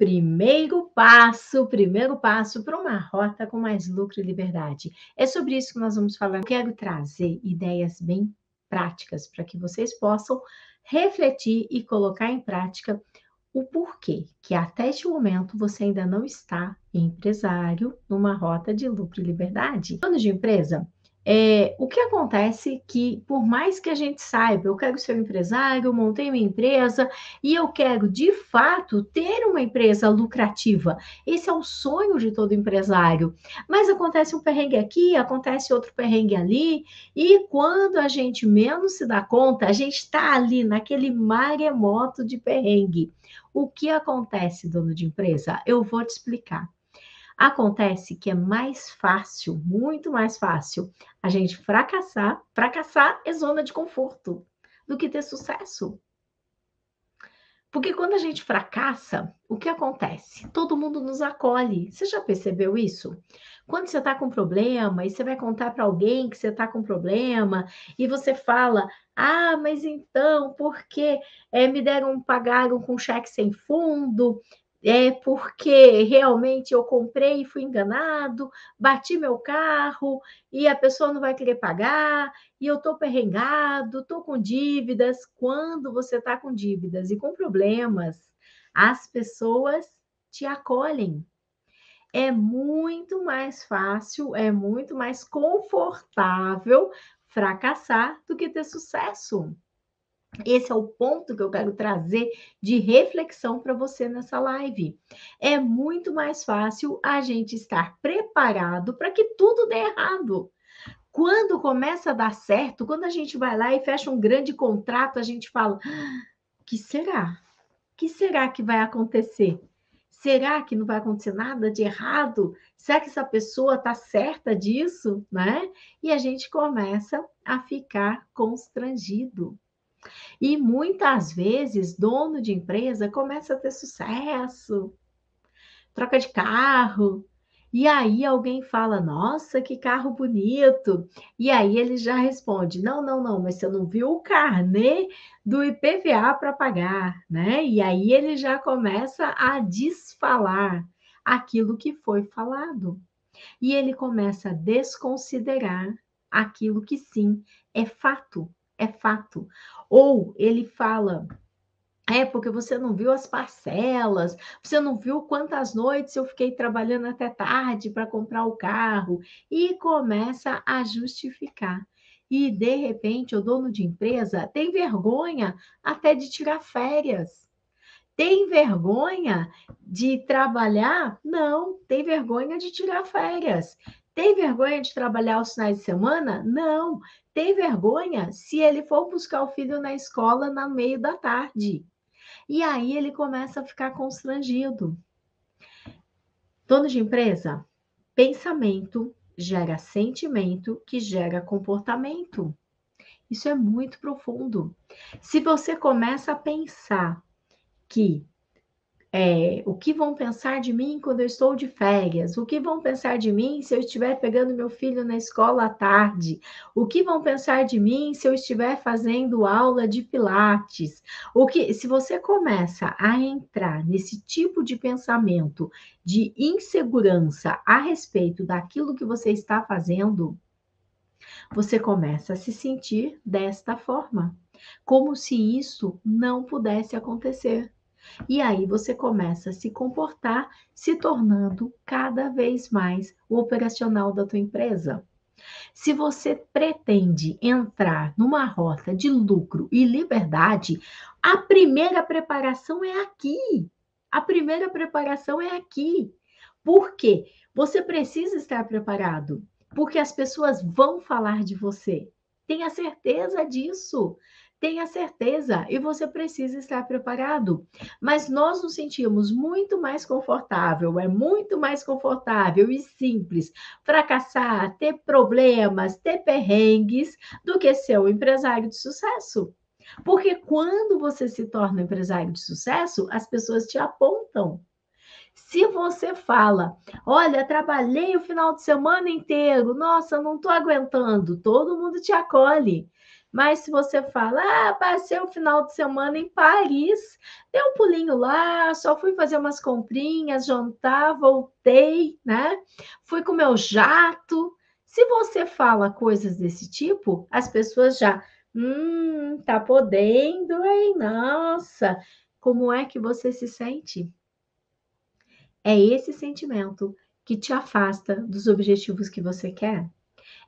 Primeiro passo para uma rota com mais lucro e liberdade. É sobre isso que nós vamos falar. Eu quero trazer ideias bem práticas para que vocês possam refletir e colocar em prática o porquê que até este momento você ainda não está empresário numa rota de lucro e liberdade. Dono de empresa, o que acontece que, por mais que a gente saiba, eu quero ser um empresário, montei minha empresa e eu quero, de fato, ter uma empresa lucrativa. Esse é o sonho de todo empresário. Mas acontece um perrengue aqui, acontece outro perrengue ali, e quando a gente menos se dá conta, a gente está ali naquele maremoto de perrengue. O que acontece, dono de empresa? Eu vou te explicar. Acontece que é mais fácil, muito mais fácil, a gente fracassar. Fracassar é zona de conforto, do que ter sucesso. Porque quando a gente fracassa, o que acontece? Todo mundo nos acolhe. Você já percebeu isso? Quando você está com problema e você vai contar para alguém que você está com problema e você fala: Ah, mas então, por que pagaram com cheque sem fundo? É porque realmente eu comprei e fui enganado, bati meu carro e a pessoa não vai querer pagar e eu estou perrengado, estou com dívidas. Quando você está com dívidas e com problemas, as pessoas te acolhem. É muito mais fácil, é muito mais confortável fracassar do que ter sucesso. Esse é o ponto que eu quero trazer de reflexão para você nessa live. É muito mais fácil a gente estar preparado para que tudo dê errado. Quando começa a dar certo, quando a gente vai lá e fecha um grande contrato, a gente fala: "O que será? O que será que vai acontecer? Será que não vai acontecer nada de errado? Será que essa pessoa está certa disso?", né? E a gente começa a ficar constrangido. E muitas vezes, dono de empresa começa a ter sucesso, troca de carro. E aí alguém fala: "Nossa, que carro bonito". E aí ele já responde: "Não, não, não, mas você não viu o carnê do IPVA para pagar", né? E aí ele já começa a desfalar aquilo que foi falado. E ele começa a desconsiderar aquilo que sim é fato, é fato. Ou ele fala: porque você não viu as parcelas, você não viu quantas noites eu fiquei trabalhando até tarde para comprar o carro, e começa a justificar. E, de repente, o dono de empresa tem vergonha até de tirar férias. Tem vergonha de trabalhar? Não, tem vergonha de tirar férias. Tem vergonha de trabalhar aos finais de semana? Não, tem vergonha se ele for buscar o filho na escola no meio da tarde. E aí ele começa a ficar constrangido. Dono de empresa, pensamento gera sentimento, que gera comportamento. Isso é muito profundo. Se você começa a pensar que o que vão pensar de mim quando eu estou de férias? O que vão pensar de mim se eu estiver pegando meu filho na escola à tarde? O que vão pensar de mim se eu estiver fazendo aula de pilates? Se você começa a entrar nesse tipo de pensamento de insegurança a respeito daquilo que você está fazendo, você começa a se sentir desta forma, como se isso não pudesse acontecer. E aí você começa a se comportar, se tornando cada vez mais o operacional da tua empresa. Se você pretende entrar numa rota de lucro e liberdade, a primeira preparação é aqui. A primeira preparação é aqui. Por quê? Você precisa estar preparado, porque as pessoas vão falar de você. Tenha certeza disso. Tenha certeza, e você precisa estar preparado. Mas nós nos sentimos muito mais confortável, é muito mais confortável e simples fracassar, ter problemas, ter perrengues, do que ser um empresário de sucesso. Porque quando você se torna um empresário de sucesso, as pessoas te apontam. Se você fala: "Olha, trabalhei o final de semana inteiro, nossa, não estou aguentando", todo mundo te acolhe. Mas se você fala, passei o final de semana em Paris, dei um pulinho lá, só fui fazer umas comprinhas, jantar, voltei, né? Fui com o meu jato. Se você fala coisas desse tipo, as pessoas já, tá podendo, hein? Nossa, como é que você se sente? É esse sentimento que te afasta dos objetivos que você quer.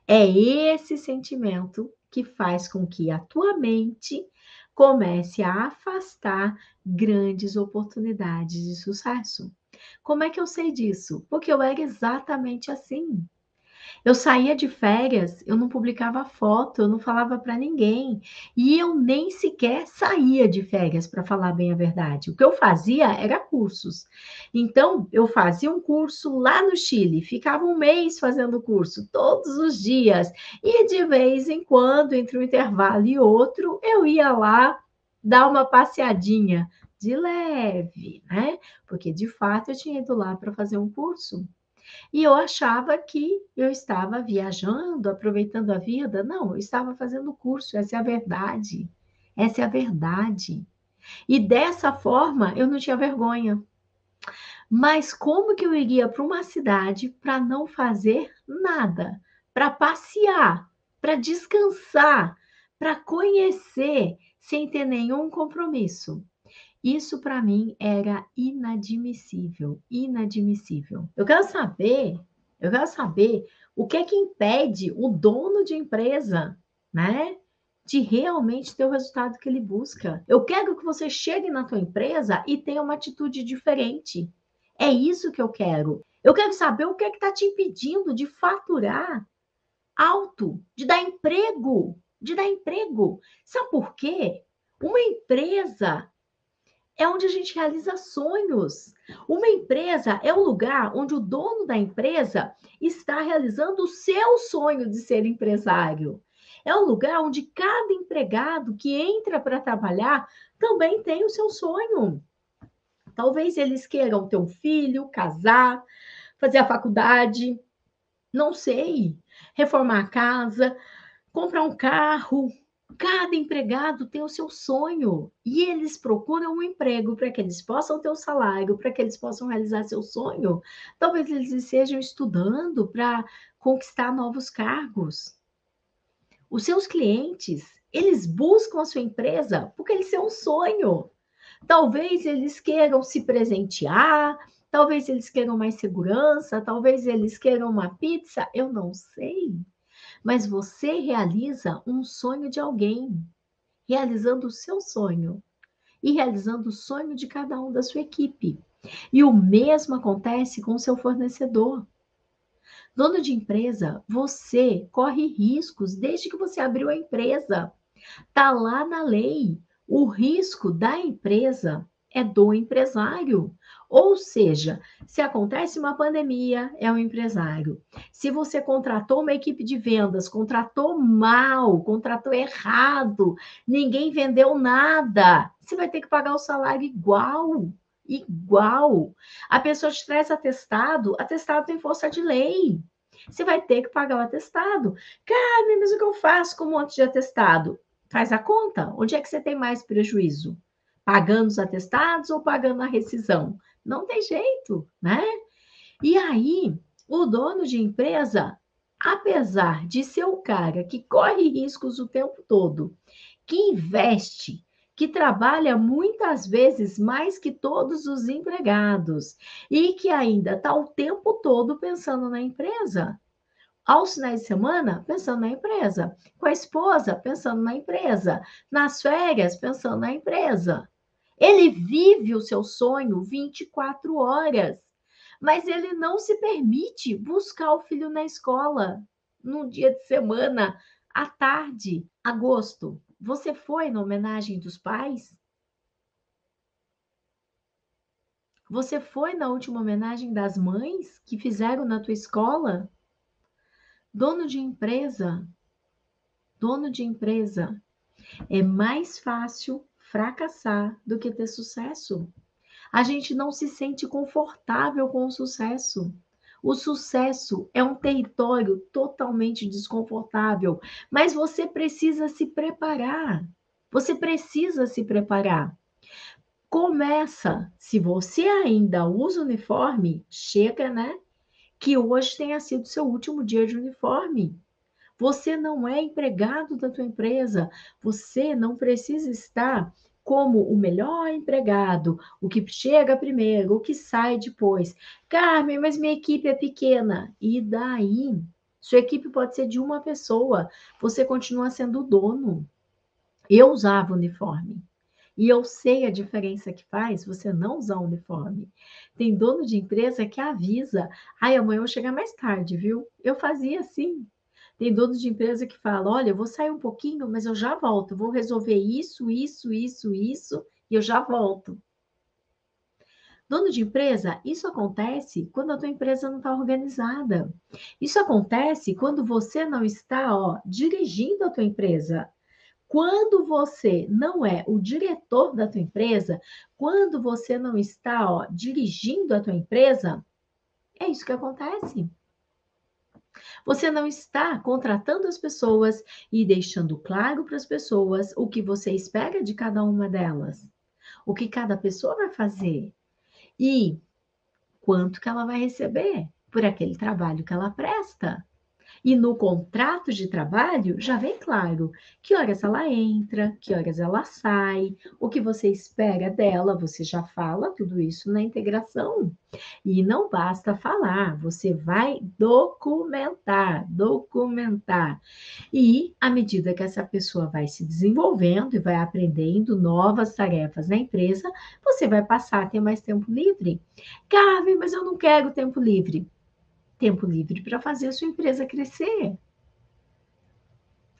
É esse sentimento que faz com que a tua mente comece a afastar grandes oportunidades de sucesso. Como é que eu sei disso? Porque eu era exatamente assim. Eu saía de férias, eu não publicava foto, eu não falava para ninguém. E eu nem sequer saía de férias, para falar bem a verdade. O que eu fazia era cursos. Então, eu fazia um curso lá no Chile, ficava um mês fazendo curso, todos os dias. E de vez em quando, entre um intervalo e outro, eu ia lá dar uma passeadinha de leve, né? Porque de fato eu tinha ido lá para fazer um curso. E eu achava que eu estava viajando, aproveitando a vida. Não, eu estava fazendo curso, essa é a verdade. Essa é a verdade. E dessa forma eu não tinha vergonha. Mas como que eu iria para uma cidade para não fazer nada? Para passear, para descansar, para conhecer, sem ter nenhum compromisso. Isso para mim era inadmissível, inadmissível. Eu quero saber o que é que impede o dono de empresa, né, de realmente ter o resultado que ele busca. Eu quero que você chegue na tua empresa e tenha uma atitude diferente. É isso que eu quero. Eu quero saber o que é que está te impedindo de faturar alto, de dar emprego, de dar emprego. Sabe por quê? Uma empresa é onde a gente realiza sonhos. Uma empresa é o lugar onde o dono da empresa está realizando o seu sonho de ser empresário. É o lugar onde cada empregado que entra para trabalhar também tem o seu sonho. Talvez eles queiram ter um filho, casar, fazer a faculdade, não sei, reformar a casa, comprar um carro. Cada empregado tem o seu sonho e eles procuram um emprego para que eles possam ter o salário, para que eles possam realizar seu sonho. Talvez eles estejam estudando para conquistar novos cargos. Os seus clientes, eles buscam a sua empresa porque eles têm um sonho. Talvez eles queiram se presentear, talvez eles queiram mais segurança, talvez eles queiram uma pizza, eu não sei. Mas você realiza um sonho de alguém, realizando o seu sonho e realizando o sonho de cada um da sua equipe. E o mesmo acontece com o seu fornecedor. Dono de empresa, você corre riscos desde que você abriu a empresa. Está lá na lei. O risco da empresa é do empresário. Ou seja, se acontece uma pandemia, é o empresário. Se você contratou uma equipe de vendas, contratou mal, contratou errado, ninguém vendeu nada, você vai ter que pagar o salário igual. Igual. A pessoa te traz atestado, atestado tem força de lei. Você vai ter que pagar o atestado. Cara, mas o que eu faço com um monte de atestado? Faz a conta. Onde é que você tem mais prejuízo? Pagando os atestados ou pagando a rescisão? Não tem jeito, né? E aí, o dono de empresa, apesar de ser o cara que corre riscos o tempo todo, que investe, que trabalha muitas vezes mais que todos os empregados e que ainda está o tempo todo pensando na empresa, aos finais de semana, pensando na empresa. Com a esposa, pensando na empresa. Nas férias, pensando na empresa. Ele vive o seu sonho 24 horas, mas ele não se permite buscar o filho na escola num dia de semana, à tarde, agosto. Você foi na homenagem dos pais? Você foi na última homenagem das mães que fizeram na tua escola? Dono de empresa, dono de empresa, é mais fácil fracassar do que ter sucesso. A gente não se sente confortável com o sucesso. O sucesso é um território totalmente desconfortável, mas você precisa se preparar. Você precisa se preparar. Começa, se você ainda usa uniforme, chega, né? Que hoje tenha sido seu último dia de uniforme. Você não é empregado da tua empresa. Você não precisa estar como o melhor empregado, o que chega primeiro, o que sai depois. Carmen, mas minha equipe é pequena. E daí? Sua equipe pode ser de uma pessoa. Você continua sendo o dono. Eu usava uniforme. E eu sei a diferença que faz você não usar uniforme. Tem dono de empresa que avisa: ai, amanhã eu vou chegar mais tarde, viu? Eu fazia assim. Tem dono de empresa que fala: olha, eu vou sair um pouquinho, mas eu já volto, vou resolver isso, e eu já volto. Dono de empresa, isso acontece quando a tua empresa não está organizada. Isso acontece quando você não está, ó, dirigindo a tua empresa. Quando você não é o diretor da tua empresa, quando você não está, ó, dirigindo a tua empresa, é isso que acontece. Você não está contratando as pessoas e deixando claro para as pessoas o que você espera de cada uma delas, o que cada pessoa vai fazer e quanto que ela vai receber por aquele trabalho que ela presta. E no contrato de trabalho já vem claro que horas ela entra, que horas ela sai, o que você espera dela, você já fala tudo isso na integração. E não basta falar, você vai documentar, documentar. E à medida que essa pessoa vai se desenvolvendo e vai aprendendo novas tarefas na empresa, você vai passar a ter mais tempo livre. Carmen, mas eu não quero tempo livre. Tempo livre para fazer a sua empresa crescer.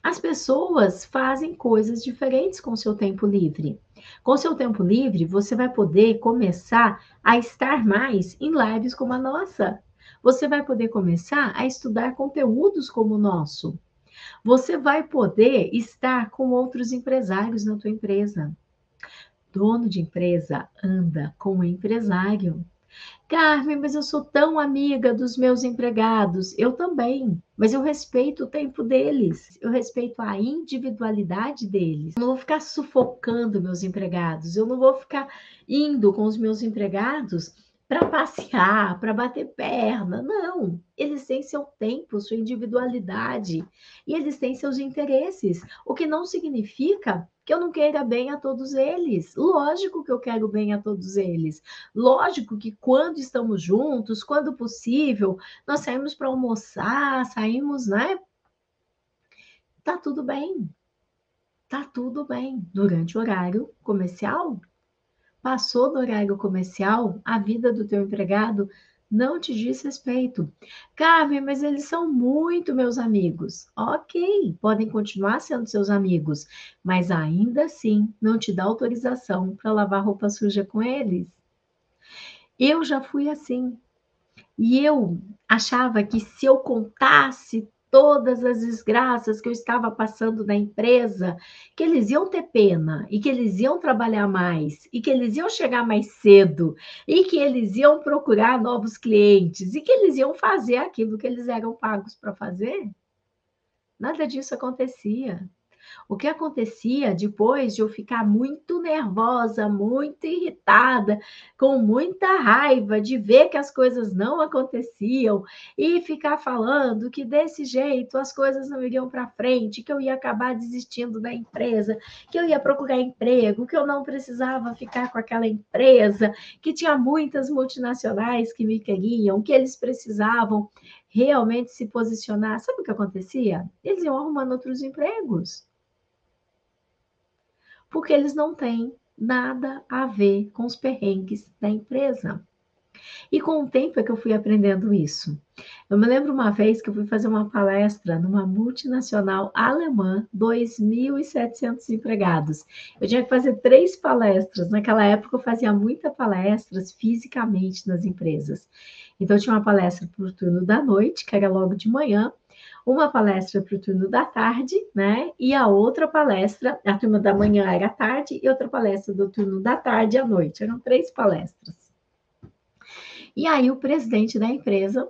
As pessoas fazem coisas diferentes com o seu tempo livre. Com o seu tempo livre, você vai poder começar a estar mais em lives como a nossa. Você vai poder começar a estudar conteúdos como o nosso. Você vai poder estar com outros empresários na tua empresa. Dono de empresa anda com o empresário. Carmen, mas eu sou tão amiga dos meus empregados. Eu também, mas eu respeito o tempo deles, eu respeito a individualidade deles. Eu não vou ficar sufocando meus empregados, eu não vou ficar indo com os meus empregados para passear, para bater perna. Não, eles têm seu tempo, sua individualidade e eles têm seus interesses, o que não significa que eu não queira bem a todos eles. Lógico que eu quero bem a todos eles. Lógico que quando estamos juntos, quando possível, nós saímos para almoçar, saímos, né? Tá tudo bem. Tá tudo bem. Durante o horário comercial, passou do horário comercial, a vida do teu empregado não te diz respeito. Carmen, mas eles são muito meus amigos. Ok, podem continuar sendo seus amigos, mas ainda assim não te dá autorização para lavar roupa suja com eles. Eu já fui assim. E eu achava que se eu contasse todas as desgraças que eu estava passando na empresa, que eles iam ter pena e que eles iam trabalhar mais e que eles iam chegar mais cedo e que eles iam procurar novos clientes e que eles iam fazer aquilo que eles eram pagos para fazer. Nada disso acontecia. O que acontecia depois de eu ficar muito nervosa, muito irritada, com muita raiva de ver que as coisas não aconteciam e ficar falando que desse jeito as coisas não iriam para frente, que eu ia acabar desistindo da empresa, que eu ia procurar emprego, que eu não precisava ficar com aquela empresa, que tinha muitas multinacionais que me queriam, que eles precisavam realmente se posicionar. Sabe o que acontecia? Eles iam arrumando outros empregos porque eles não têm nada a ver com os perrengues da empresa. E com o tempo é que eu fui aprendendo isso. Eu me lembro uma vez que eu fui fazer uma palestra numa multinacional alemã, 2.700 empregados. Eu tinha que fazer 3 palestras. Naquela época eu fazia muitas palestras fisicamente nas empresas. Então, eu tinha uma palestra para o turno da noite, que era logo de manhã, uma palestra para o turno da tarde, né? E a outra palestra, a turma da manhã era à tarde, e outra palestra do turno da tarde à noite. Eram 3 palestras. E aí o presidente da empresa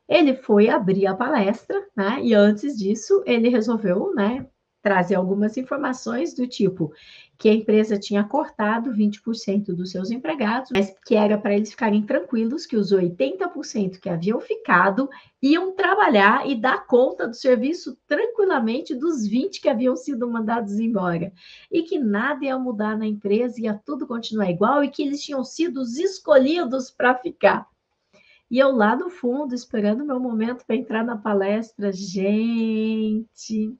Ele foi abrir a palestra, né? E antes disso, ele resolveu, né, trazer algumas informações do tipo que a empresa tinha cortado 20% dos seus empregados, mas que era para eles ficarem tranquilos que os 80% que haviam ficado iam trabalhar e dar conta do serviço tranquilamente dos 20 que haviam sido mandados embora. E que nada ia mudar na empresa, ia tudo continuar igual e que eles tinham sido os escolhidos para ficar. E eu lá no fundo, esperando o meu momento para entrar na palestra. Gente,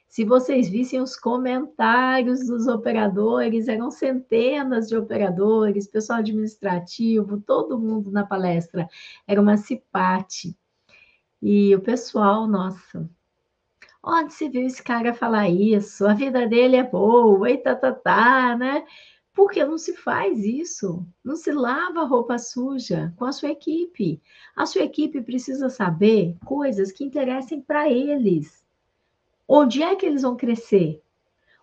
se vocês vissem os comentários dos operadores, eram centenas de operadores, pessoal administrativo, todo mundo na palestra. Era uma cipate. E o pessoal, nossa, onde se viu esse cara falar isso? A vida dele é boa, e tá, né? Porque não se faz isso, não se lava roupa suja com a sua equipe. A sua equipe precisa saber coisas que interessem para eles. Onde é que eles vão crescer?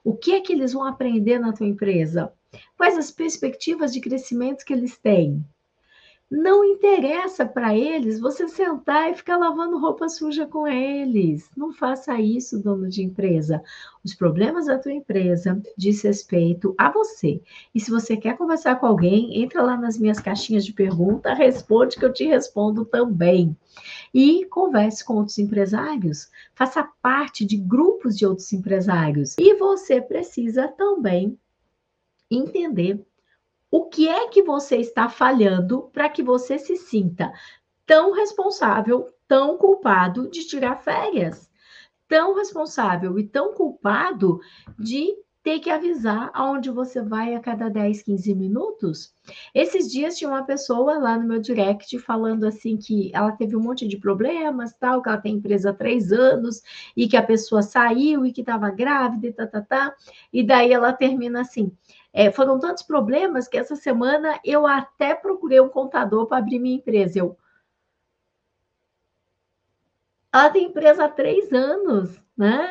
O que é que eles vão aprender na tua empresa? Quais as perspectivas de crescimento que eles têm? Não interessa para eles você sentar e ficar lavando roupa suja com eles. Não faça isso, dono de empresa. Os problemas da tua empresa diz respeito a você. E se você quer conversar com alguém, entra lá nas minhas caixinhas de pergunta, responde que eu te respondo também. E converse com outros empresários. Faça parte de grupos de outros empresários. E você precisa também entender o que é que você está falhando para que você se sinta tão responsável, tão culpado de tirar férias? Tão responsável e tão culpado de ter que avisar aonde você vai a cada 10, 15 minutos? Esses dias tinha uma pessoa lá no meu direct falando assim que ela teve um monte de problemas, tal, que ela tem empresa há 3 anos e que a pessoa saiu e que estava grávida e daí ela termina assim, foram tantos problemas que essa semana eu até procurei um contador para abrir minha empresa. Ela tem empresa há 3 anos, né?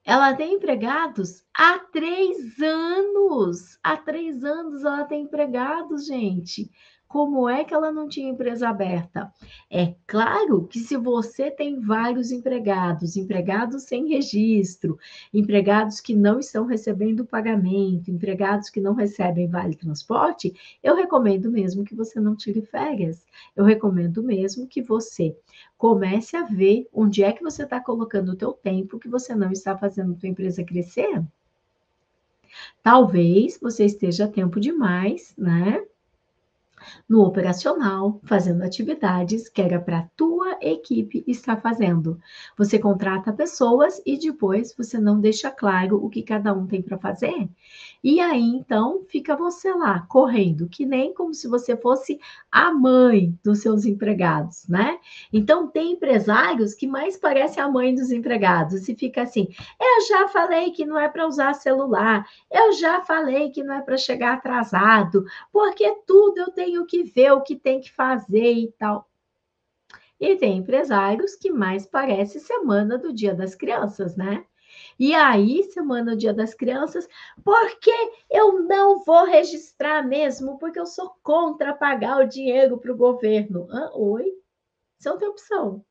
Ela tem empregados há 3 anos. Há 3 anos ela tem empregados, gente. Como é que ela não tinha empresa aberta? É claro que se você tem vários empregados, empregados sem registro, empregados que não estão recebendo pagamento, empregados que não recebem vale transporte, eu recomendo mesmo que você não tire férias. Eu recomendo mesmo que você comece a ver onde é que você está colocando o teu tempo que você não está fazendo a tua empresa crescer. Talvez você esteja tempo demais, né? No operacional, fazendo atividades que era para a tua equipe estar fazendo. Você contrata pessoas e depois você não deixa claro o que cada um tem para fazer. E aí, então, fica você lá, correndo, que nem como se você fosse a mãe dos seus empregados, né? Então, tem empresários que mais parecem a mãe dos empregados e fica assim: eu já falei que não é para usar celular, eu já falei que não é para chegar atrasado, porque tudo eu tenho que ver o que tem que fazer e tal. E tem empresários que mais parece semana do Dia das Crianças, né? E aí, semana do Dia das Crianças, porque eu não vou registrar mesmo, porque eu sou contra pagar o dinheiro para o governo. Oi? Isso não tem opção.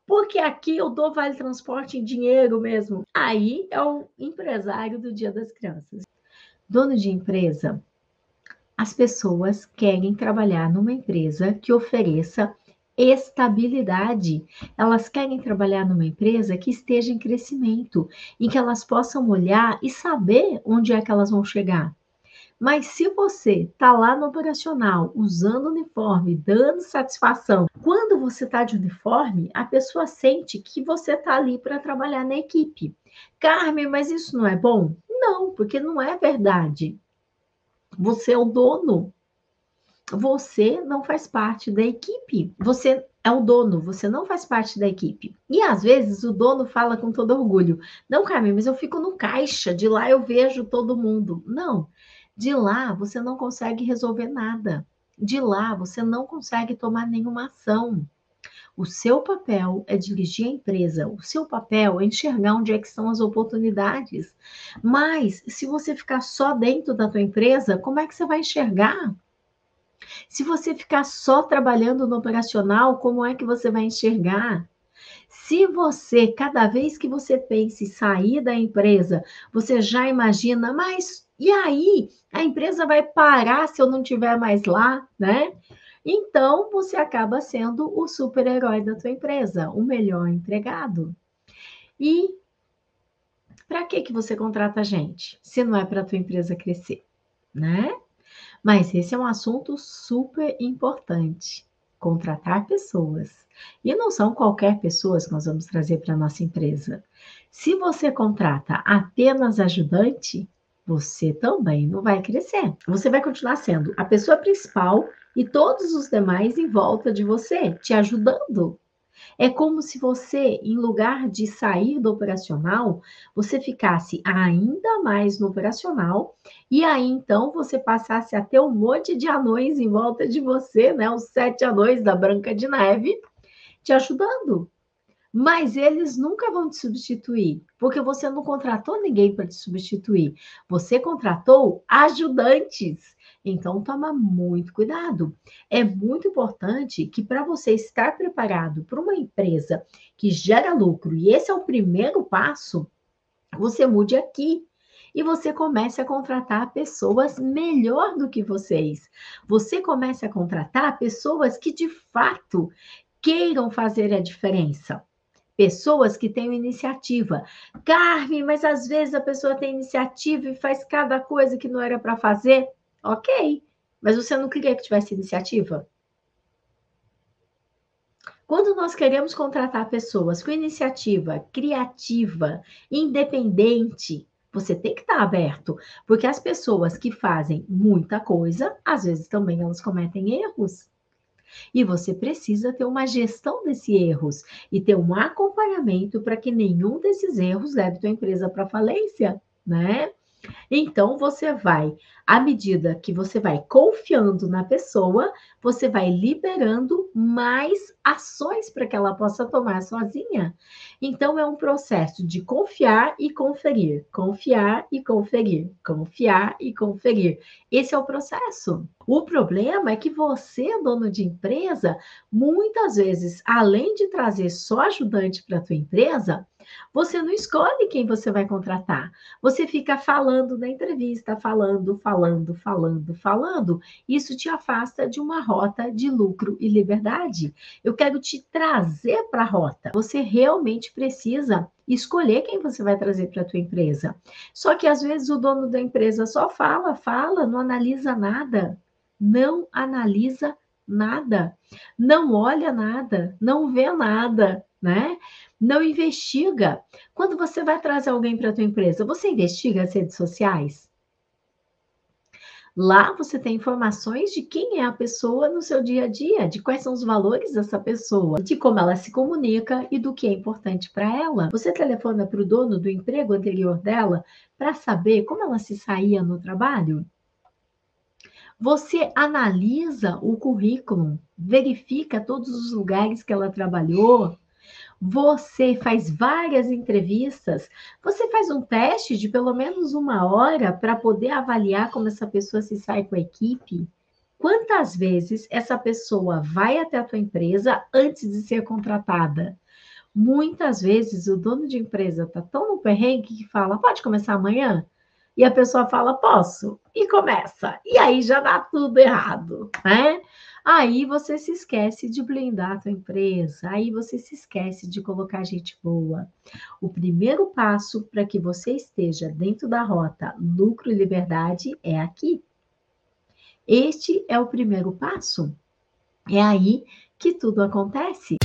Porque aqui eu dou vale transporte em dinheiro mesmo. Aí é o empresário do Dia das Crianças. Dono de empresa, as pessoas querem trabalhar numa empresa que ofereça estabilidade. Elas querem trabalhar numa empresa que esteja em crescimento, em que elas possam olhar e saber onde é que elas vão chegar. Mas se você está lá no operacional, usando uniforme, dando satisfação, quando você está de uniforme, a pessoa sente que você está ali para trabalhar na equipe. Carmen, mas isso não é bom? Não, porque não é verdade. Você é o dono. Você não faz parte da equipe. Você é o dono, você não faz parte da equipe. E às vezes o dono fala com todo orgulho: não, Carmen, mas eu fico no caixa, de lá eu vejo todo mundo. Não, de lá você não consegue resolver nada. De lá você não consegue tomar nenhuma ação. O seu papel é dirigir a empresa, o seu papel é enxergar onde é que estão as oportunidades. Mas se você ficar só dentro da tua empresa, como é que você vai enxergar? Se você ficar só trabalhando no operacional, como é que você vai enxergar? Se você, cada vez que você pensa em sair da empresa, você já imagina, mas e aí? A empresa vai parar se eu não estiver mais lá, né? Então, você acaba sendo o super-herói da tua empresa, o melhor empregado. E para que você contrata gente, se não é para a tua empresa crescer, né? Mas esse é um assunto super importante, contratar pessoas. E não são qualquer pessoas que nós vamos trazer para a nossa empresa. Se você contrata apenas ajudante, você também não vai crescer. Você vai continuar sendo a pessoa principal e todos os demais em volta de você, te ajudando. É como se você, em lugar de sair do operacional, você ficasse ainda mais no operacional, e aí então você passasse a ter um monte de anões em volta de você, né? Os 7 anões da Branca de Neve, te ajudando. Mas eles nunca vão te substituir, porque você não contratou ninguém para te substituir. Você contratou ajudantes. Então, toma muito cuidado. É muito importante que, para você estar preparado para uma empresa que gera lucro, e esse é o primeiro passo, você mude aqui. E você comece a contratar pessoas melhor do que vocês. Você comece a contratar pessoas que de fato queiram fazer a diferença. Pessoas que tenham iniciativa. Carmen, mas às vezes a pessoa tem iniciativa e faz cada coisa que não era para fazer. Ok, mas você não queria que tivesse iniciativa? Quando nós queremos contratar pessoas com iniciativa, criativa, independente, você tem que estar aberto, porque as pessoas que fazem muita coisa, às vezes também elas cometem erros. E você precisa ter uma gestão desses erros e ter um acompanhamento para que nenhum desses erros leve tua empresa para falência, né? Então, você vai, à medida que você vai confiando na pessoa, você vai liberando mais ações para que ela possa tomar sozinha. Então, é um processo de confiar e conferir, confiar e conferir, confiar e conferir. Esse é o processo. O problema é que você, dono de empresa, muitas vezes, além de trazer só ajudante para a tua empresa, você não escolhe quem você vai contratar. Você fica falando na entrevista, falando, falando, falando, falando. Isso te afasta de uma rota de lucro e liberdade. Eu quero te trazer para a rota. Você realmente precisa escolher quem você vai trazer para a tua empresa. Só que às vezes o dono da empresa só fala, fala, não analisa nada. Não analisa nada. Não olha nada, não vê nada, né? Não investiga. Quando você vai trazer alguém para a tua empresa, você investiga as redes sociais? Lá você tem informações de quem é a pessoa no seu dia a dia, de quais são os valores dessa pessoa, de como ela se comunica e do que é importante para ela. Você telefona para o dono do emprego anterior dela para saber como ela se saía no trabalho? Você analisa o currículo, verifica todos os lugares que ela trabalhou, você faz várias entrevistas, você faz um teste de pelo menos 1 hora para poder avaliar como essa pessoa se sai com a equipe. Quantas vezes essa pessoa vai até a tua empresa antes de ser contratada? Muitas vezes o dono de empresa está tão no perrengue que fala, pode começar amanhã? E a pessoa fala, posso. E começa. E aí já dá tudo errado, né? Aí você se esquece de blindar a tua empresa, aí você se esquece de colocar gente boa. O primeiro passo para que você esteja dentro da rota lucro e liberdade é aqui. Este é o primeiro passo. É aí que tudo acontece.